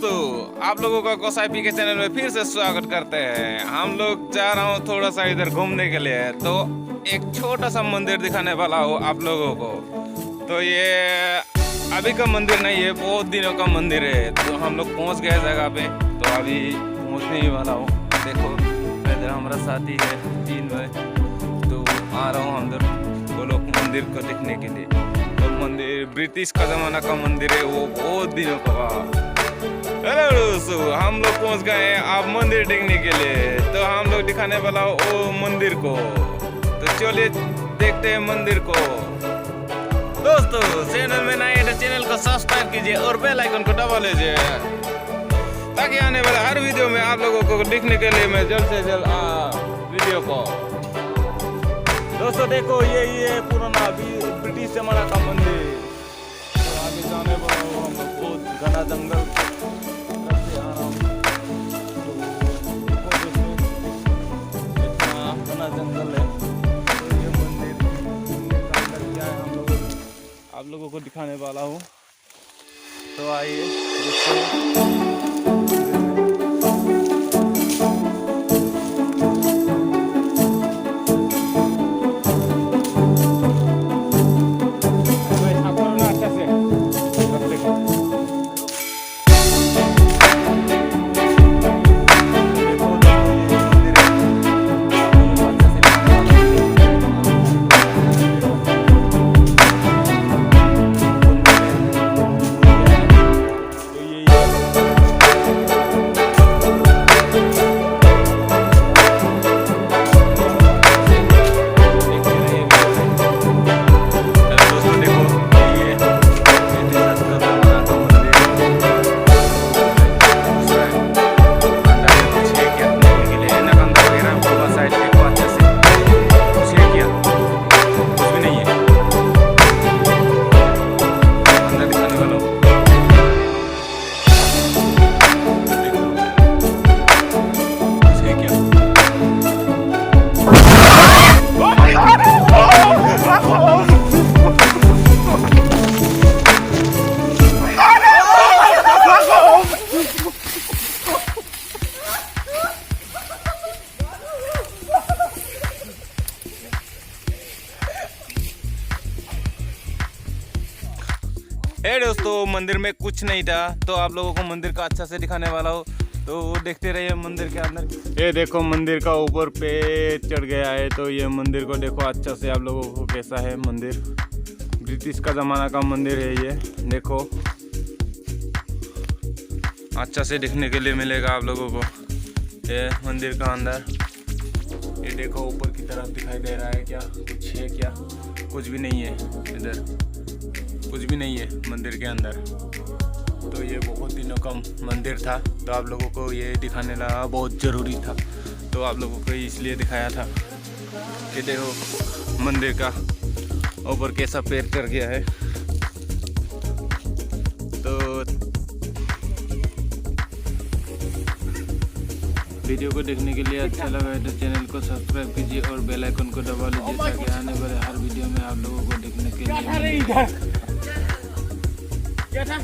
दोस्तों, आप लोगों का गोसाई के चैनल में फिर से स्वागत करते हैं। हम लोग जा रहा हूँ थोड़ा सा इधर घूमने के लिए, तो एक छोटा सा मंदिर दिखाने वाला हूँ आप लोगों को। तो ये अभी का मंदिर नहीं है, बहुत दिनों का मंदिर है। तो हम लोग पहुँच गए जगह पे, तो अभी पहुँचने ही वाला हूँ। देखो इधर हमारा साथी है 3 भाई, तो आ रहा हूँ हम वो लोग मंदिर को देखने के लिए। तो मंदिर ब्रिटिश का जमाना का मंदिर है, वो बहुत दिनों का। हेलो दोस्तों, हम लोग पहुंच गए हैं आप मंदिर देखने के लिए। तो हम लोग दिखाने वाला वो मंदिर को, तो चलिए देखते हैं मंदिर को। दोस्तों, चैनल में नए हैं तो चैनल को सब्सक्राइब कीजिए और बेल आइकन को दबा लीजिए, ताकि आने वाला हर वीडियो में आप लोगों को देखने के लिए मैं जल्द से जल्द वीडियो को। दोस्तों देखो, ये पुराना ब्रिटिश जमाना का मंदिर। तो आगे जाने वाला हूँ, हम लोग बहुत घना जंगल से आ रहा हूँ। तो देखो दोस्तों, इतना घना जंगल है। तो ये मंदिर का अंदर क्या है आप लोगों को दिखाने वाला हूँ। तो आइए देखते हैं। दोस्तों, मंदिर में कुछ नहीं था, तो आप लोगों को मंदिर का अच्छा से दिखाने वाला हो। तो वो देखते रहिए मंदिर के अंदर। ये देखो, मंदिर का ऊपर पे चढ़ गया है। तो ये मंदिर को देखो अच्छा से आप लोगों को कैसा है मंदिर। ब्रिटिश का ज़माना का मंदिर है ये। देखो अच्छा से देखने के लिए मिलेगा आप लोगों को ये मंदिर का अंदर। ये देखो ऊपर की तरफ दिखाई दे रहा है, क्या कुछ है? क्या कुछ भी नहीं है, इधर कुछ भी नहीं है मंदिर के अंदर। तो ये बहुत दिनों का मंदिर था, तो आप लोगों को ये दिखाने लगा बहुत ज़रूरी था। तो आप लोगों को इसलिए दिखाया था कि देखो मंदिर का ऊपर कैसा पेड़ चढ़ गया है। तो वीडियो को देखने के लिए अच्छा लगा है तो चैनल को सब्सक्राइब कीजिए और बेल आइकन को दबा लीजिए, ताकि आने वाले हर वीडियो में आप लोगों को देखने के लिए। क्या था?